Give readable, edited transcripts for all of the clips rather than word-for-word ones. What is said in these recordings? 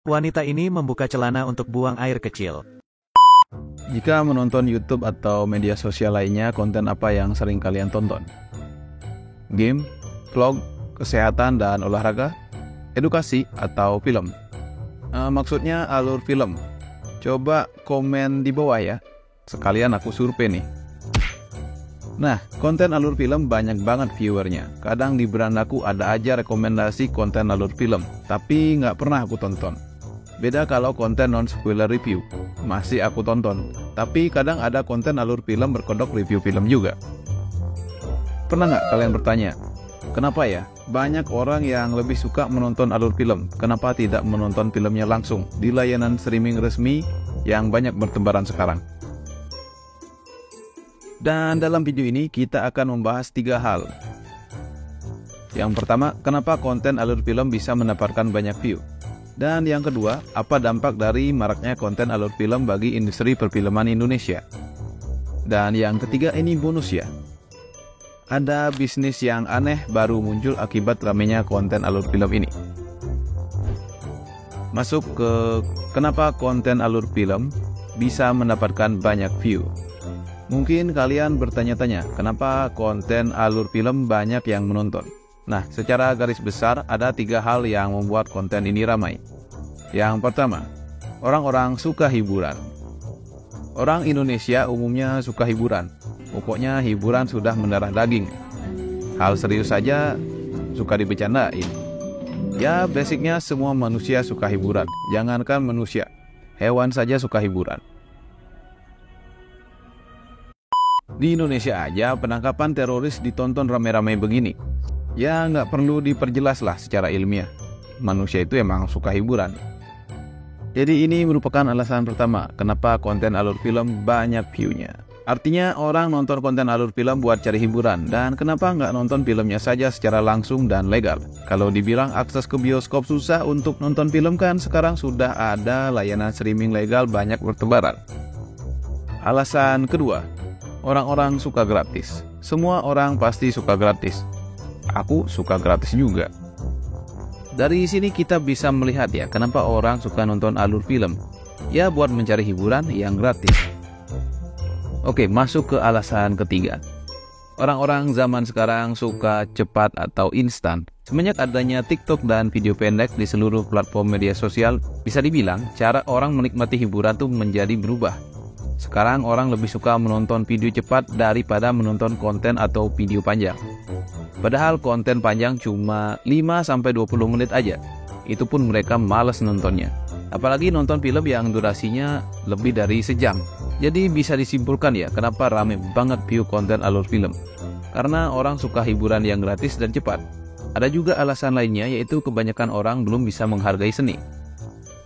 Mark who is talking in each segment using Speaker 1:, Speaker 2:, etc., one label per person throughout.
Speaker 1: Wanita ini membuka celana untuk buang air kecil.
Speaker 2: Jika menonton YouTube atau media sosial lainnya, konten apa yang sering kalian tonton? Game, vlog, kesehatan dan olahraga, edukasi, atau film? Maksudnya alur film. Coba komen di bawah ya. Sekalian aku survei nih. Nah, konten alur film banyak banget viewernya. Kadang di berandaku ada aja rekomendasi konten alur film, tapi nggak pernah aku tonton. Beda kalau konten non-spoiler review, masih aku tonton. Tapi kadang ada konten alur film berkodok review film juga. Pernah nggak kalian bertanya, kenapa ya banyak orang yang lebih suka menonton alur film? Kenapa tidak menonton filmnya langsung di layanan streaming resmi yang banyak bertebaran sekarang? Dan dalam video ini kita akan membahas 3 hal. Yang pertama, kenapa konten alur film bisa mendapatkan banyak view? Dan yang kedua, apa dampak dari maraknya konten alur film bagi industri perfilman Indonesia? Dan yang ketiga, ini bonus ya. Ada bisnis yang aneh baru muncul akibat ramainya konten alur film ini. Masuk ke kenapa konten alur film bisa mendapatkan banyak view. Mungkin kalian bertanya-tanya, kenapa konten alur film banyak yang menonton? Nah, secara garis besar ada 3 hal yang membuat konten ini ramai. Yang pertama, orang-orang suka hiburan. Orang Indonesia umumnya suka hiburan. Pokoknya hiburan sudah mendarah daging. Hal serius saja suka dibecandain. Ya, basicnya semua manusia suka hiburan. Jangankan manusia, hewan saja suka hiburan. Di Indonesia aja penangkapan teroris ditonton rame-rame begini. Ya nggak perlu diperjelas lah secara ilmiah. Manusia itu emang suka hiburan. Jadi ini merupakan alasan pertama kenapa konten alur film banyak view-nya. Artinya orang nonton konten alur film buat cari hiburan. Dan kenapa nggak nonton filmnya saja secara langsung dan legal? Kalau dibilang akses ke bioskop susah untuk nonton film, kan sekarang sudah ada layanan streaming legal banyak bertebaran. Alasan kedua, orang-orang suka gratis. Semua orang pasti suka gratis. Aku suka gratis juga. Dari sini kita bisa melihat ya, kenapa orang suka nonton alur film. Ya buat mencari hiburan yang gratis. Oke, masuk ke alasan ketiga. Orang-orang zaman sekarang suka cepat atau instan. Semenjak adanya TikTok dan video pendek di seluruh platform media sosial, bisa dibilang cara orang menikmati hiburan tuh menjadi berubah. Sekarang orang lebih suka menonton video cepat daripada menonton konten atau video panjang. Padahal konten panjang cuma 5-20 menit aja. Itu pun mereka malas nontonnya. Apalagi nonton film yang durasinya lebih dari sejam. Jadi bisa disimpulkan ya kenapa rame banget view konten alur film. Karena orang suka hiburan yang gratis dan cepat. Ada juga alasan lainnya, yaitu kebanyakan orang belum bisa menghargai seni.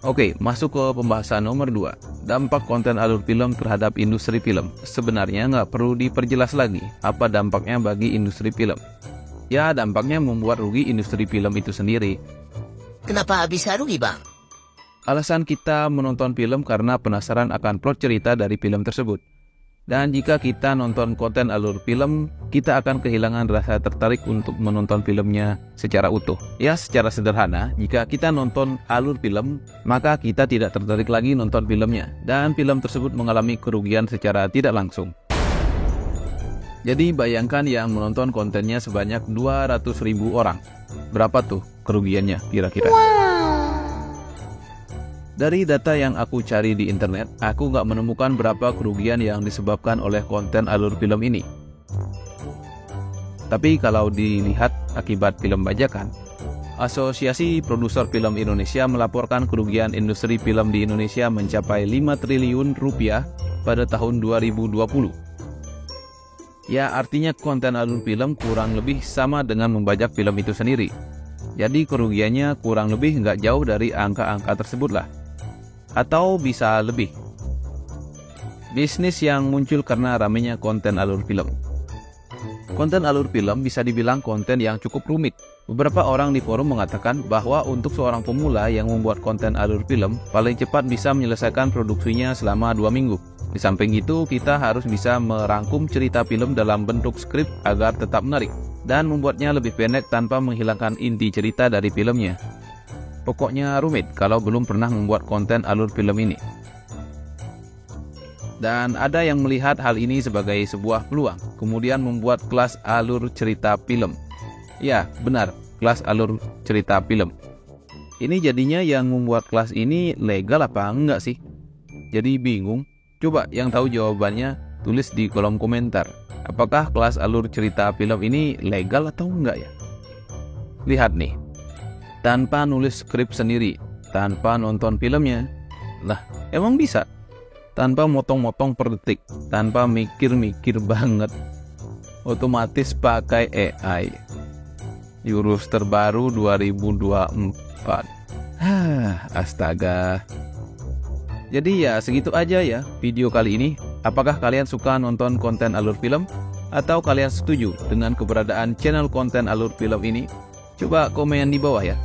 Speaker 2: Oke, masuk ke pembahasan nomor 2. Dampak konten alur film terhadap industri film. Sebenarnya nggak perlu diperjelas lagi apa dampaknya bagi industri film. Ya, dampaknya membuat rugi industri film itu sendiri.
Speaker 3: Kenapa bisa rugi, Bang?
Speaker 2: Alasan kita menonton film karena penasaran akan plot cerita dari film tersebut. Dan jika kita nonton konten alur film, kita akan kehilangan rasa tertarik untuk menonton filmnya secara utuh. Ya, secara sederhana, jika kita nonton alur film, maka kita tidak tertarik lagi nonton filmnya. Dan film tersebut mengalami kerugian secara tidak langsung. Jadi bayangkan yang menonton kontennya sebanyak 200.000 orang. Berapa tuh kerugiannya kira-kira? Dari data yang aku cari di internet, aku nggak menemukan berapa kerugian yang disebabkan oleh konten alur film ini. Tapi kalau dilihat akibat film bajakan, Asosiasi Produser Film Indonesia melaporkan kerugian industri film di Indonesia mencapai 5 triliun rupiah pada tahun 2020. Ya, artinya konten alur film kurang lebih sama dengan membajak film itu sendiri. Jadi kerugiannya kurang lebih nggak jauh dari angka-angka tersebut lah. Atau bisa lebih. Bisnis yang muncul karena ramainya konten alur film. Konten alur film bisa dibilang konten yang cukup rumit. Beberapa orang di forum mengatakan bahwa untuk seorang pemula yang membuat konten alur film, paling cepat bisa menyelesaikan produksinya selama 2 minggu. Di samping itu, kita harus bisa merangkum cerita film dalam bentuk skrip agar tetap menarik, dan membuatnya lebih pendek tanpa menghilangkan inti cerita dari filmnya. Pokoknya rumit kalau belum pernah membuat konten alur film ini. Dan ada yang melihat hal ini sebagai sebuah peluang, kemudian membuat kelas alur cerita film. Ya, benar, kelas alur cerita film. Ini jadinya yang membuat kelas ini legal apa enggak sih? Jadi bingung. Coba yang tahu jawabannya tulis di kolom komentar. Apakah kelas alur cerita film ini legal atau enggak ya? Lihat nih. Tanpa nulis skrip sendiri, tanpa nonton filmnya. Lah, emang bisa? Tanpa motong-motong per detik, tanpa mikir-mikir banget. Otomatis pakai AI. Jurus terbaru 2024. Astaga. Jadi ya segitu aja ya video kali ini. Apakah kalian suka nonton konten alur film? Atau kalian setuju dengan keberadaan channel konten alur film ini? Coba komen di bawah ya.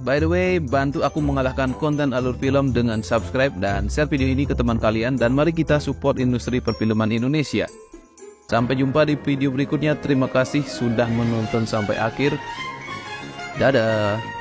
Speaker 2: By the way, bantu aku mengalahkan konten alur film dengan subscribe dan share video ini ke teman kalian. Dan mari kita support industri perfilman Indonesia. Sampai jumpa di video berikutnya. Terima kasih sudah menonton sampai akhir. Dadah.